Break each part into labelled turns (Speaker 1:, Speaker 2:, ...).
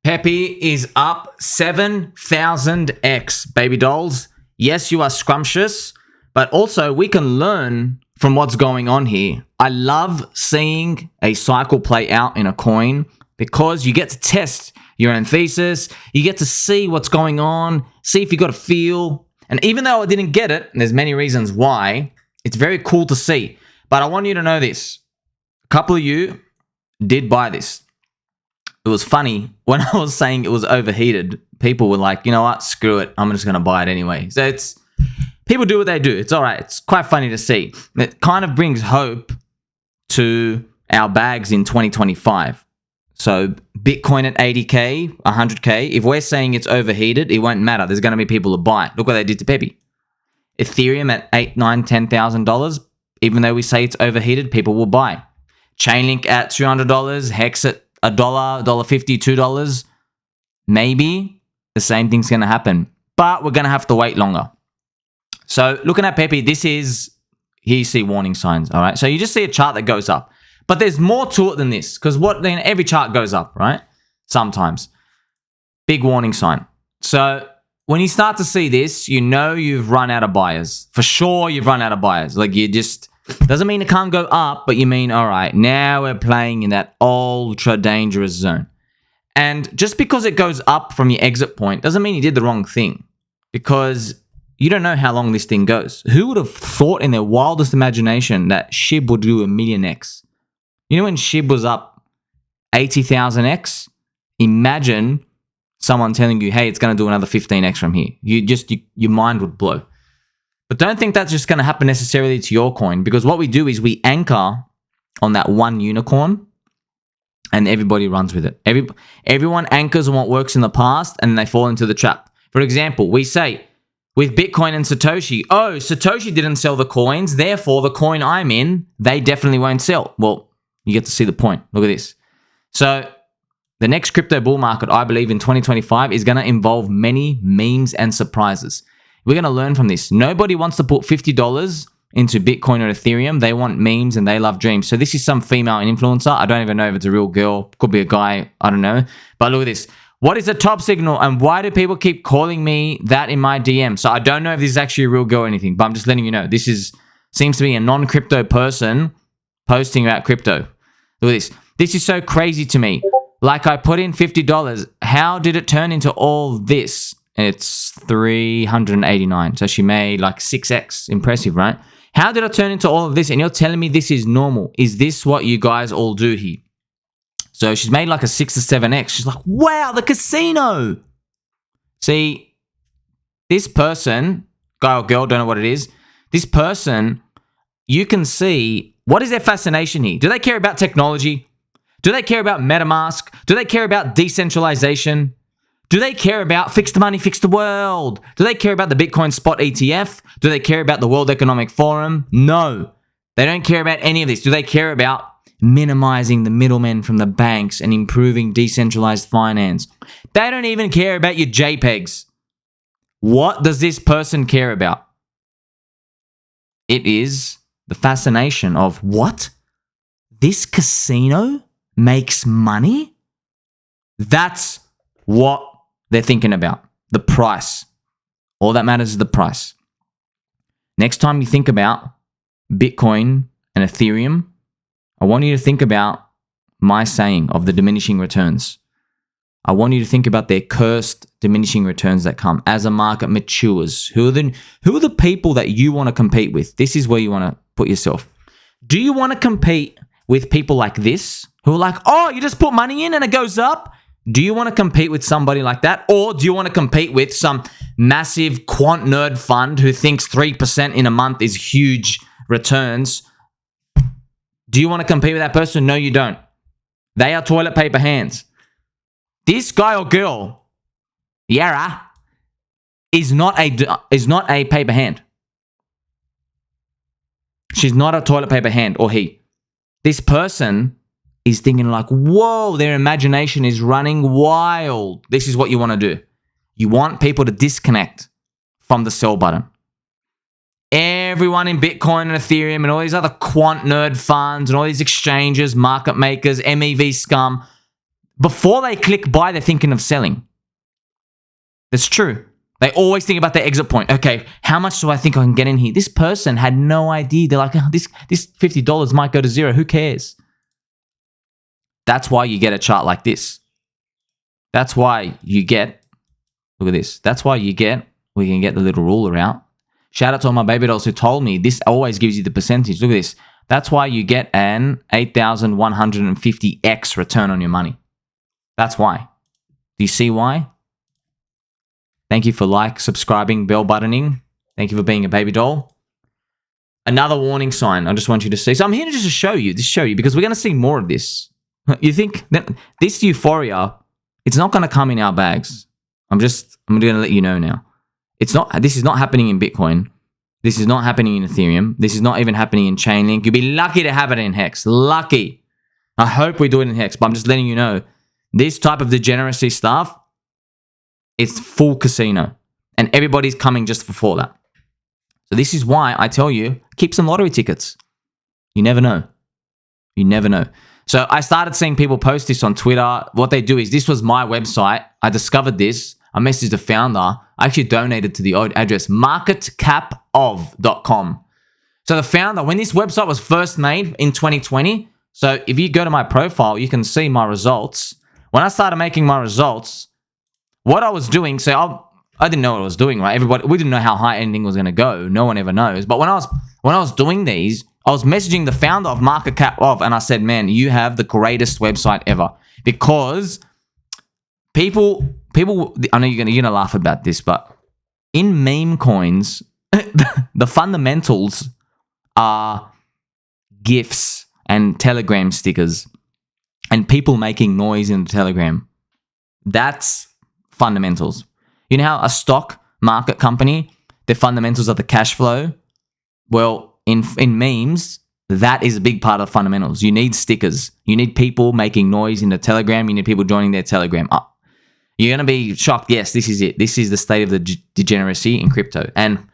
Speaker 1: PEPE is up 7,000x, baby dolls. Yes, you are scrumptious, but also we can learn from what's going on here. I love seeing a cycle play out in a coin because you get to test your own thesis. You get to see what's going on, see if you got a feel. And even though I didn't get it, and there's many reasons why, it's very cool to see. But I want you to know this. A couple of you did buy this. It was funny when I was saying it was overheated. People were like, you know what, screw it. I'm just going to buy it anyway. So people do what they do. It's all right. It's quite funny to see. It kind of brings hope to our bags in 2025. So Bitcoin at 80K, 100K. If we're saying it's overheated, it won't matter. There's going to be people to buy it. Look what they did to PEPE. Ethereum at $8,000, $9,000, $10,000. Even though we say it's overheated, people will buy. Chainlink at $200. Hex at $1, $1.50, $2. Maybe the same thing's going to happen, but we're going to have to wait longer. So looking at PEPE, here you see warning signs, all right? So you just see a chart that goes up, but there's more to it than this because then every chart goes up, right? Sometimes. Big warning sign. So when you start to see this, you know you've run out of buyers. For sure you've run out of buyers. Like you just... Doesn't mean it can't go up, but you mean, all right, now we're playing in that ultra dangerous zone. And just because it goes up from your exit point doesn't mean you did the wrong thing because you don't know how long this thing goes. Who would have thought in their wildest imagination that SHIB would do 1,000,000x? You know when SHIB was up 80,000x? Imagine someone telling you, hey, it's going to do another 15x from here. Your mind would blow. But don't think that's just going to happen necessarily to your coin because what we do is we anchor on that one unicorn and everybody runs with it. Everyone anchors on what works in the past and they fall into the trap. For example, we say with Bitcoin and Satoshi, oh, Satoshi didn't sell the coins, therefore the coin I'm in, they definitely won't sell. Well, you get to see the point. Look at this. So the next crypto bull market, I believe in 2025 is going to involve many memes and surprises. We're going to learn from this. Nobody wants to put $50 into Bitcoin or Ethereum. They want memes and they love dreams. So this is some female influencer. I don't even know if it's a real girl. Could be a guy. I don't know. But look at this. What is a top signal and why do people keep calling me that in my DM? So I don't know if this is actually a real girl or anything, but I'm just letting you know. This seems to be a non-crypto person posting about crypto. Look at this. This is so crazy to me. Like I put in $50. How did it turn into all this? It's 389. So she made like 6x. Impressive, right? How did I turn into all of this? And you're telling me this is normal. Is this what you guys all do here? So she's made like a 6 or 7x. She's like, wow, the casino. See, this person, guy or girl, don't know what it is. This person, you can see, what is their fascination here? Do they care about technology? Do they care about MetaMask? Do they care about decentralization? Do they care about fix the money, fix the world? Do they care about the Bitcoin spot ETF? Do they care about the World Economic Forum? No. They don't care about any of this. Do they care about minimizing the middlemen from the banks and improving decentralized finance? They don't even care about your JPEGs. What does this person care about? It is the fascination of what? This casino makes money? That's what they're thinking about. The price. All that matters is the price. Next time you think about Bitcoin and Ethereum, I want you to think about my saying of the diminishing returns. I want you to think about their cursed diminishing returns that come as a market matures. Who are the people that you want to compete with? This is where you want to put yourself. Do you want to compete with people like this who are like, oh, you just put money in and it goes up? Do you want to compete with somebody like that? Or do you want to compete with some massive quant nerd fund who thinks 3% in a month is huge returns? Do you want to compete with that person? No, you don't. They are toilet paper hands. This guy or girl, Yara, is not a paper hand. She's not a toilet paper hand, or he. This person is thinking like, whoa, their imagination is running wild. This is what you want to do. You want people to disconnect from the sell button. Everyone in Bitcoin and Ethereum and all these other quant nerd funds and all these exchanges, market makers, MEV scum, Before they click buy, they're thinking of selling. That's true. They always think about their exit point. Okay, how much do I think I can get in here? This person had no idea. They're like, oh, this $50 might go to zero. Who cares? That's why you get a chart like this. That's why you get, look at this. That's why you get, we can get the little ruler out. Shout out to all my baby dolls who told me this always gives you the percentage. Look at this. That's why you get an 8,150x return on your money. That's why. Do you see why? Thank you for subscribing, bell buttoning. Thank you for being a baby doll. Another warning sign I just want you to see. So I'm here to just show you, because we're going to see more of this. You think that this euphoria, it's not going to come in our bags. I'm going to let you know now. This is not happening in Bitcoin. This is not happening in Ethereum. This is not even happening in Chainlink. You'll be lucky to have it in Hex. Lucky. I hope we do it in Hex, but I'm just letting you know. This type of degeneracy stuff, it's full casino. And everybody's coming just for that. So this is why I tell you, keep some lottery tickets. You never know. You never know. So I started seeing people post this on Twitter. What they do is, this was my website. I discovered this. I messaged the founder. I actually donated to the old address, marketcapof.com. So the founder, when this website was first made in 2020, so if you go to my profile, you can see my results. When I started making my results, what I was doing, so I didn't know what I was doing, right? We didn't know how high anything was going to go. No one ever knows. But when I was doing these, I was messaging the founder of MarketCap and I said, man, you have the greatest website ever. Because people, I know you're gonna laugh about this, but in meme coins, the fundamentals are GIFs and Telegram stickers and people making noise in the Telegram. That's fundamentals. You know how a stock market company, their fundamentals are the cash flow? Well, in memes, that is a big part of fundamentals. You need stickers. You need people making noise in the Telegram. You need people joining their Telegram. You're going to be shocked. Yes, this is it. This is the state of the degeneracy in crypto. And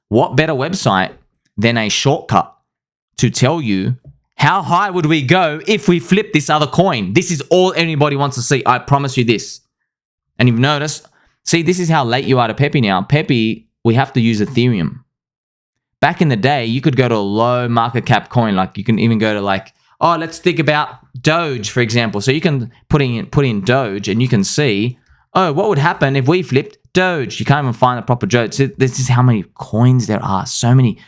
Speaker 1: what better website than a shortcut to tell you how high would we go if we flip this other coin? This is all anybody wants to see. I promise you this. And you've noticed, see, this is how late you are to PEPE now. PEPE, we have to use Ethereum. Back in the day, you could go to a low market cap coin. Like you can even go to let's think about Doge, for example. So you can put in Doge and you can see, what would happen if we flipped Doge? You can't even find the proper Doge. So this is how many coins there are. So many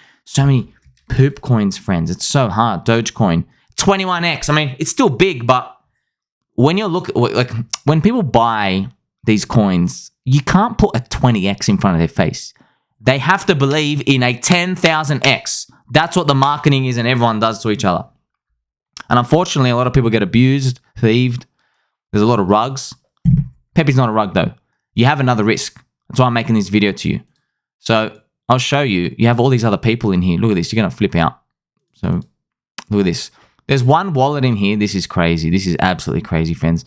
Speaker 1: poop coins, friends. It's so hard. Dogecoin, 21x. I mean, it's still big, but when you look, when people buy these coins, you can't put a 20x in front of their face. They have to believe in a 10,000x. That's what the marketing is and everyone does to each other. And unfortunately, a lot of people get abused, thieved. There's a lot of rugs. PEPE's not a rug though. You have another risk. That's why I'm making this video to you. So I'll show you. You have all these other people in here. Look at this. You're going to flip out. So look at this. There's one wallet in here. This is crazy. This is absolutely crazy, friends.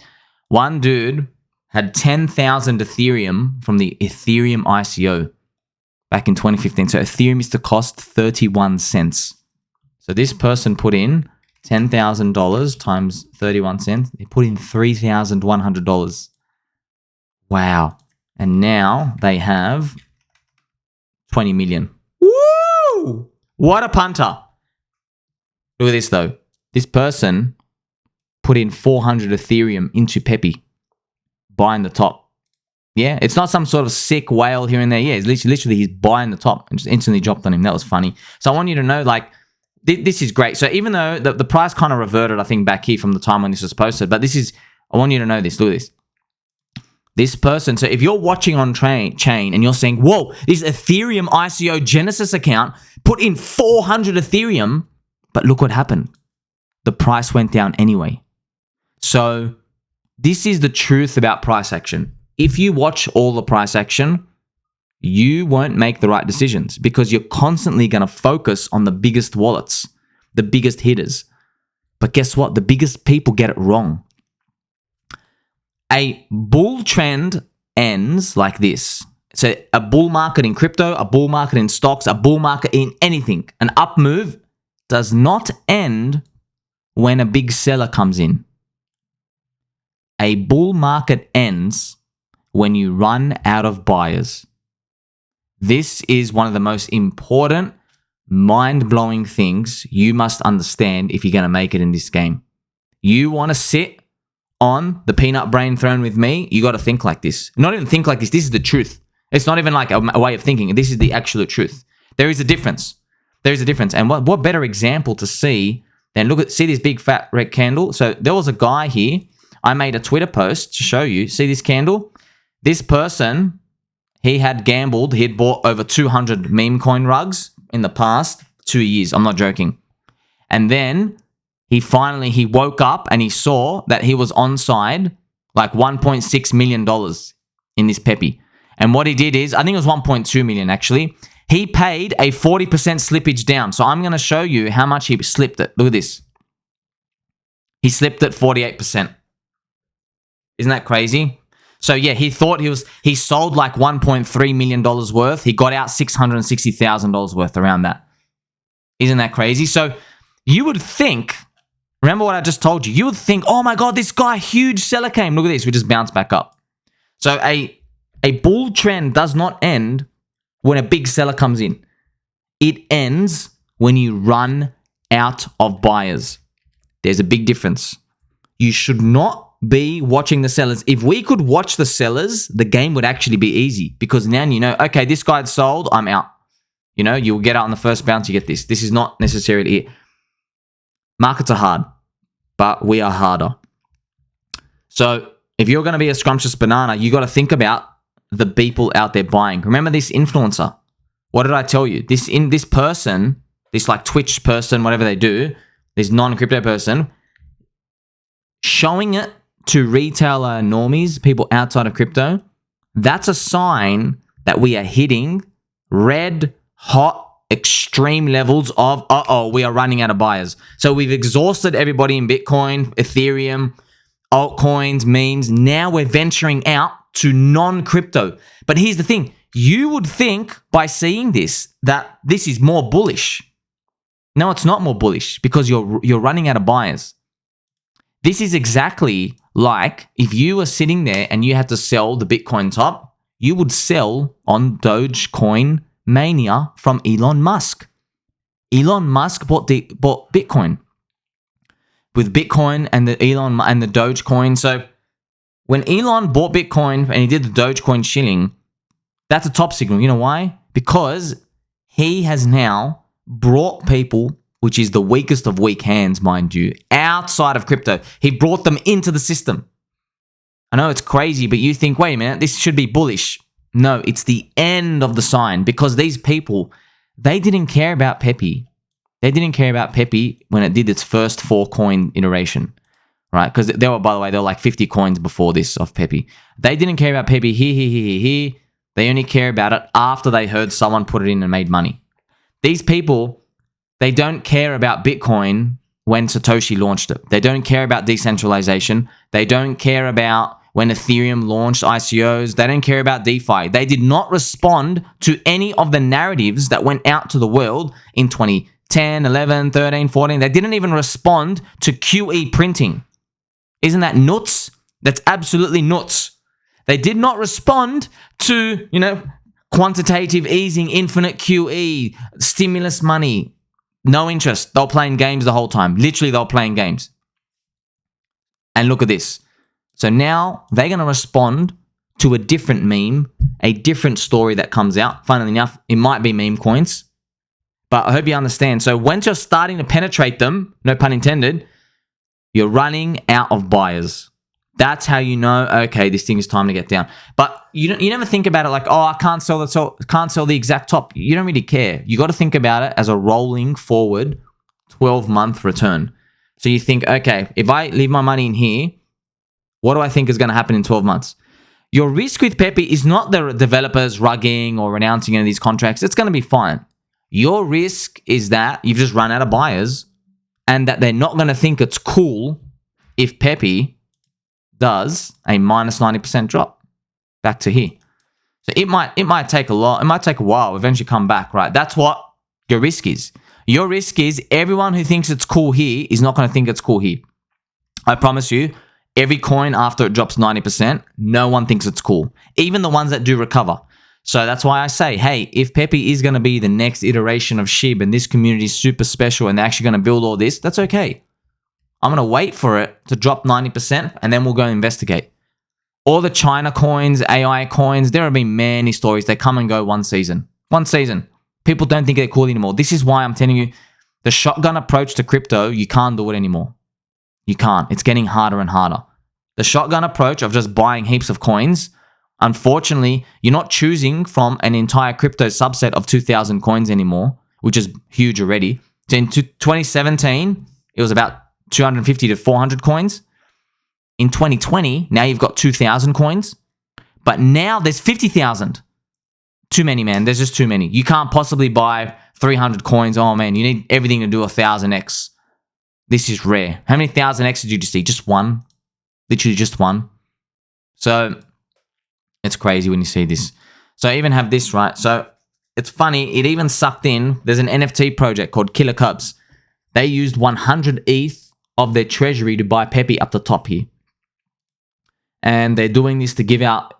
Speaker 1: One dude had 10,000 Ethereum from the Ethereum ICO back in 2015. So Ethereum used to cost 31 cents. So this person put in $10,000 times 31 cents. They put in $3,100. Wow. And now they have 20 million. Woo! What a punter. Look at this though. This person put in 400 Ethereum into PEPE, buying the top. Yeah, it's not some sort of sick whale here and there. Yeah, it's literally he's buying the top and just instantly dropped on him. That was funny. So I want you to know, this is great. So even though the price kind of reverted, I think, back here from the time when this was posted, but I want you to know this. Look at this. This person, so if you're watching on chain and you're saying, whoa, this Ethereum ICO Genesis account put in 400 Ethereum, but look what happened. The price went down anyway. So this is the truth about price action. If you watch all the price action, you won't make the right decisions because you're constantly going to focus on the biggest wallets, the biggest hitters. But guess what? The biggest people get it wrong. A bull trend ends like this. So a bull market in crypto, a bull market in stocks, a bull market in anything. An up move does not end when a big seller comes in. A bull market ends when you run out of buyers. This is one of the most important, mind-blowing things you must understand if you're going to make it in this game. You want to sit on the peanut brain throne with me, you got to think like this. Not even think like this. This is the truth. It's not even like a way of thinking. This is the actual truth. There is a difference. There is a difference. And what better example to see than see this big fat red candle? So there was a guy here. I made a Twitter post to show you. See this candle? This person, he had gambled. He had bought over 200 meme coin rugs in the past 2 years. I'm not joking. And then he woke up and he saw that he was onside like $1.6 million in this PEPE. And what he did is, I think it was 1.2 million actually. He paid a 40% slippage down. So I'm going to show you how much he slipped it. Look at this. He slipped it 48%. Isn't that crazy? So yeah, he thought he sold like $1.3 million worth. He got out $660,000 worth, around that. Isn't that crazy? So you would think, remember what I just told you, you would think, oh my God, this guy, huge seller came. Look at this, we just bounced back up. So a bull trend does not end when a big seller comes in. It ends when you run out of buyers. There's a big difference. You should not be watching the sellers. If we could watch the sellers, the game would actually be easy, because now you know, okay, this guy's sold, I'm out. You know, you'll get out on the first bounce, you get this. This is not necessarily it. Markets are hard, but we are harder. So if you're going to be a scrumptious banana, you got to think about the people out there buying. Remember this influencer. What did I tell you? This person, this like Twitch person, whatever they do, this non-crypto person, showing it to retailer normies, people outside of crypto, that's a sign that we are hitting red hot extreme levels of, we are running out of buyers. So we've exhausted everybody in Bitcoin, Ethereum, altcoins, memes. Now we're venturing out to non-crypto. But here's the thing. You would think by seeing this that this is more bullish. No, it's not more bullish, because you're running out of buyers. This is exactly like if you were sitting there and you had to sell the Bitcoin top, you would sell on Dogecoin mania from Elon Musk. Elon Musk bought Bitcoin. With Bitcoin and the Dogecoin. So when Elon bought Bitcoin and he did the Dogecoin shilling, that's a top signal. You know why? Because he has now brought people, which is the weakest of weak hands, mind you, outside of crypto. He brought them into the system. I know it's crazy, but you think, wait a minute, this should be bullish. No, it's the end of the sign, because these people, they didn't care about PEPE. They didn't care about PEPE when it did its first 4-coin iteration, right? Because there were like 50 coins before this of PEPE. They didn't care about PEPE here. They only care about it after they heard someone put it in and made money. These people, they don't care about Bitcoin when Satoshi launched it. They don't care about decentralization. They don't care about when Ethereum launched ICOs. They don't care about DeFi. They did not respond to any of the narratives that went out to the world in 2010, 11, 13, 14. They didn't even respond to QE printing. Isn't that nuts? That's absolutely nuts. They did not respond to, quantitative easing, infinite QE, stimulus money. No interest. They were playing games the whole time. Literally, they were playing games. And look at this. So now they're going to respond to a different meme, a different story that comes out. Funnily enough, it might be meme coins. But I hope you understand. So once you're starting to penetrate them, no pun intended, you're running out of buyers. That's how you know, okay, this thing is time to get down. But you never think about it like, I can't sell the exact top. You don't really care. You got to think about it as a rolling forward 12-month return. So you think, okay, if I leave my money in here, what do I think is going to happen in 12 months? Your risk with PEPE is not the developers rugging or renouncing any of these contracts. It's going to be fine. Your risk is that you've just run out of buyers and that they're not going to think it's cool if PEPE does a minus 90% drop back to here. So it might take a lot. It might take a while. Eventually come back, right? That's what your risk is. Your risk is everyone who thinks it's cool here is not going to think it's cool here. I promise you, every coin after it drops 90%, no one thinks it's cool. Even the ones that do recover. So that's why I say, hey, if PEPE is going to be the next iteration of SHIB and this community is super special and they're actually going to build all this, that's okay. I'm going to wait for it to drop 90% and then we'll go investigate. All the China coins, AI coins, there have been many stories. They come and go one season. One season. People don't think they're cool anymore. This is why I'm telling you, the shotgun approach to crypto, you can't do it anymore. You can't. It's getting harder and harder. The shotgun approach of just buying heaps of coins, unfortunately, you're not choosing from an entire crypto subset of 2,000 coins anymore, which is huge already. So in 2017, it was about 250 to 400 coins. In 2020, now you've got 2,000 coins. But now there's 50,000. Too many, man. There's just too many. You can't possibly buy 300 coins. Oh, man, you need everything to do 1,000x. This is rare. How many 1,000x did you just see? Just one. Literally just one. So it's crazy when you see this. So I even have this, right? So it's funny. It even sucked in. There's an NFT project called KillaCubs. They used 100 ETH of their treasury to buy PEPE up the top here. And they're doing this to give it out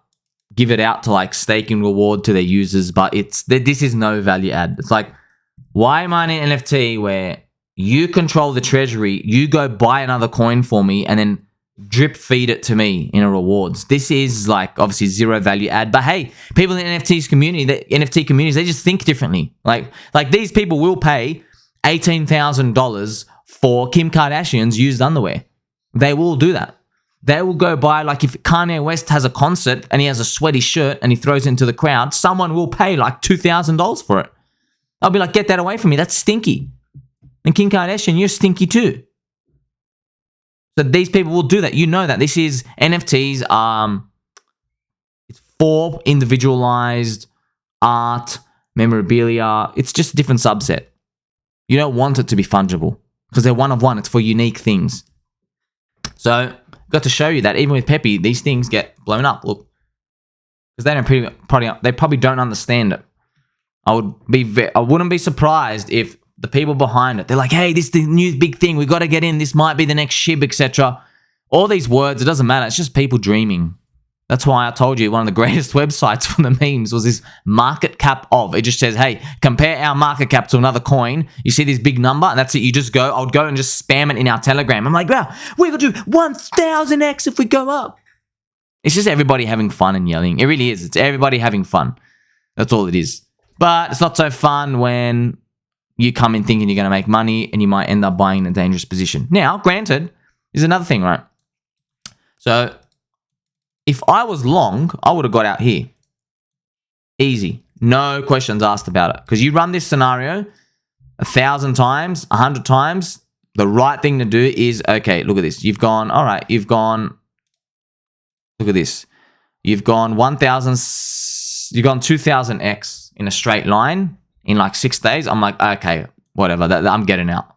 Speaker 1: to like staking reward to their users. But this is no value add. It's like, why am I in an NFT where you control the treasury, you go buy another coin for me and then drip feed it to me in a rewards? This is like obviously zero value add. But hey, people in the NFT communities, they just think differently. Like these people will pay $18,000 for Kim Kardashian's used underwear. They will do that. They will go buy, like if Kanye West has a concert and he has a sweaty shirt and he throws it into the crowd, someone will pay like $2,000 for it. I'll be like, get that away from me. That's stinky. And Kim Kardashian, you're stinky too. So these people will do that. You know that. This is NFTs. It's for individualized art, memorabilia. It's just a different subset. You don't want it to be fungible because they're one of one. It's for unique things. So got to show you that even with PEPE, these things get blown up. Look, because they probably don't understand it. I wouldn't be surprised if the people behind it, they're like, hey, this is the new big thing. We got to get in. This might be the next SHIB, etc. All these words, it doesn't matter. It's just people dreaming. That's why I told you one of the greatest websites for the memes was this market cap of. It just says, hey, compare our market cap to another coin. You see this big number, and that's it. You just go. I would go and just spam it in our Telegram. I'm like, wow, we're going to do 1,000x if we go up. It's just everybody having fun and yelling. It really is. It's everybody having fun. That's all it is. But it's not so fun when you come in thinking you're going to make money and you might end up buying in a dangerous position. Now, granted, is another thing, right? So if I was long, I would have got out here. Easy. No questions asked about it. Because you run this scenario 1,000 times, 100 times, the right thing to do is, okay, look at this. You've gone, all right, look at this. You've gone 2,000x in a straight line in like 6 days. I'm like, okay, whatever, I'm getting out.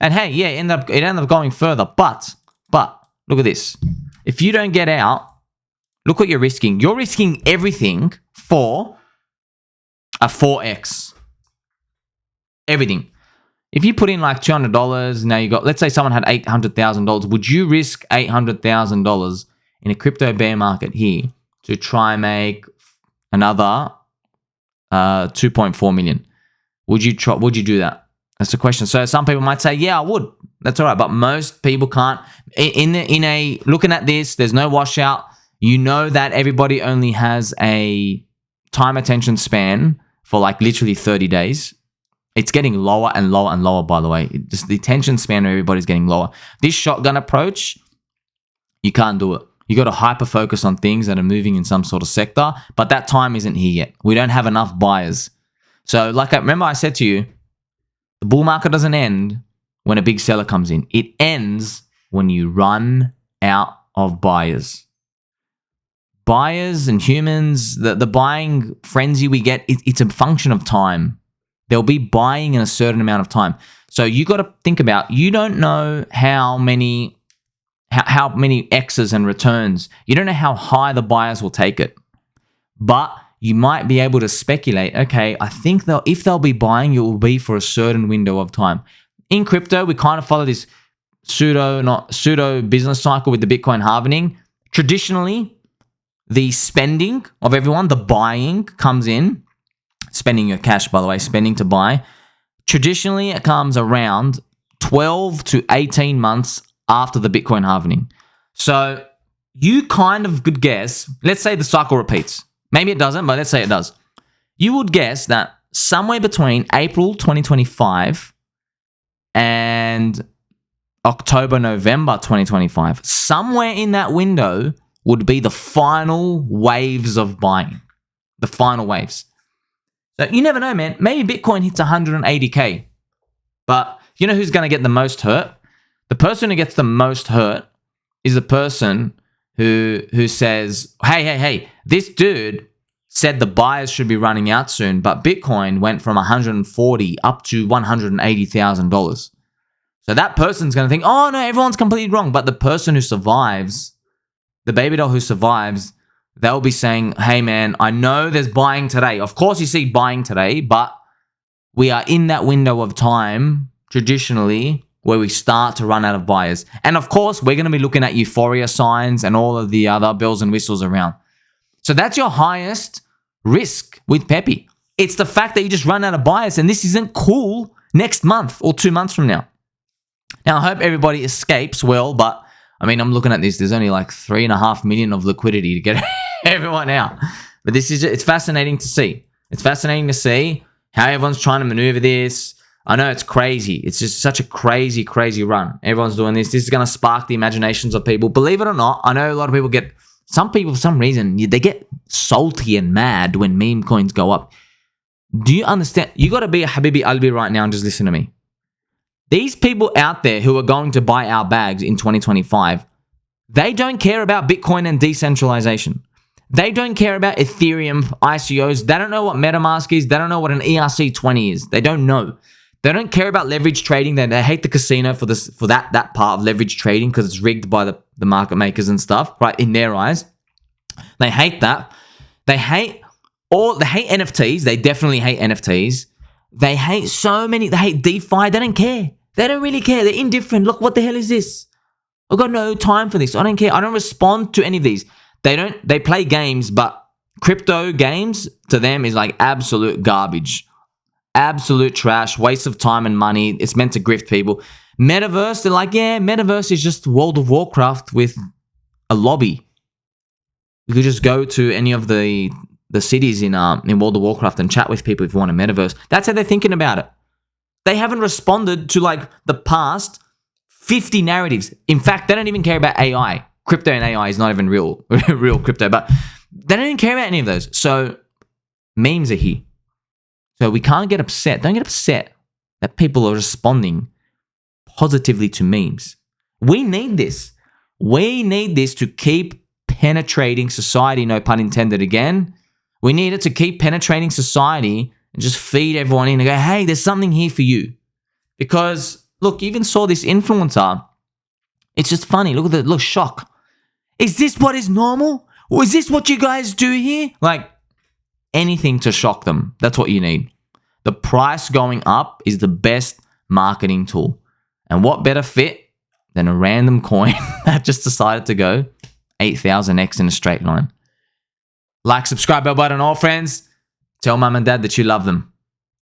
Speaker 1: And hey, yeah, it ended up going further. But look at this. If you don't get out, look what you're risking. You're risking everything for a 4x. Everything. If you put in like $200, now you got, let's say someone had $800,000. Would you risk $800,000 in a crypto bear market here to try and make another 2.4 million? Would you do that? That's the question. So some people might say, yeah, I would. That's all right. But most people can't. Looking at this, there's no washout. You know that everybody only has a time attention span for like literally 30 days. It's getting lower and lower and lower, by the way. Just the attention span of everybody's getting lower. This shotgun approach, you can't do it. You got to hyper focus on things that are moving in some sort of sector, but that time isn't here yet. We don't have enough buyers. So remember I said to you, the bull market doesn't end when a big seller comes in. It ends when you run out of buyers. Buyers and humans, the buying frenzy we get, it's a function of time. They'll be buying in a certain amount of time. So you got to think about, you don't know how many X's and returns. You don't know how high the buyers will take it. But you might be able to speculate, okay, I think if they'll be buying, it will be for a certain window of time. In crypto, we kind of follow this pseudo business cycle with the Bitcoin halving. Traditionally, the spending of everyone, the buying comes in, spending your cash, by the way, spending to buy. Traditionally, it comes around 12 to 18 months after the Bitcoin halving. So you kind of could guess, let's say the cycle repeats. Maybe it doesn't, but let's say it does. You would guess that somewhere between April 2025 and October, November 2025, somewhere in that window would be the final waves of buying. The final waves. So you never know, man. Maybe Bitcoin hits 180K. But you know who's going to get the most hurt? The person who gets the most hurt is the person who says, hey, this dude said the buyers should be running out soon, but Bitcoin went from 140 up to $180,000. So that person's going to think, oh no, everyone's completely wrong. But the person who survives, the baby doll who survives, they'll be saying, hey man, I know there's buying today. Of course you see buying today, but we are in that window of time, traditionally, where we start to run out of buyers. And of course, we're going to be looking at euphoria signs and all of the other bells and whistles around. So that's your highest risk with PEPE. It's the fact that you just run out of buyers, and this isn't cool next month or 2 months from now. Now, I hope everybody escapes well, but I mean, I'm looking at this. There's only like 3.5 million of liquidity to get everyone out. But it's fascinating to see. It's fascinating to see how everyone's trying to maneuver this. I know it's crazy. It's just such a crazy, crazy run. Everyone's doing this. This is going to spark the imaginations of people. Believe it or not, I know a lot of people some people, for some reason, they get salty and mad when meme coins go up. Do you understand? You got to be a Habibi Albi right now and just listen to me. These people out there who are going to buy our bags in 2025, they don't care about Bitcoin and decentralization. They don't care about Ethereum ICOs. They don't know what MetaMask is. They don't know what an ERC20 is. They don't know. They don't care about leverage trading. They hate the casino for that part of leverage trading because it's rigged by the market makers and stuff, right? In their eyes, they hate that. They hate NFTs. They definitely hate NFTs. They hate they hate DeFi. They don't care. They don't really care. They're indifferent. Look, what the hell is this? I've got no time for this. I don't care. I don't respond to any of these. They play games, but crypto games to them is like absolute garbage. Absolute trash, waste of time and money. It's meant to grift people. Metaverse, they're like, yeah, Metaverse is just World of Warcraft with a lobby. You could just go to any of the cities in World of Warcraft and chat with people if you want a Metaverse. That's how they're thinking about it. They haven't responded to like the past 50 narratives. In fact, they don't even care about AI. Crypto and AI is not even real crypto, but they don't even care about any of those. So memes are here. So we can't get upset. Don't get upset that people are responding positively to memes. We need this. We need this to keep penetrating society, no pun intended again. We need it to keep penetrating society and just feed everyone in and go, hey, there's something here for you. Because, look, you even saw this influencer. It's just funny. Look at shock. Is this what is normal? Or is this what you guys do here? Like, anything to shock them. That's what you need. The price going up is the best marketing tool. And what better fit than a random coin that just decided to go 8,000x in a straight line. Like, subscribe, bell button, all friends. Tell mum and dad that you love them.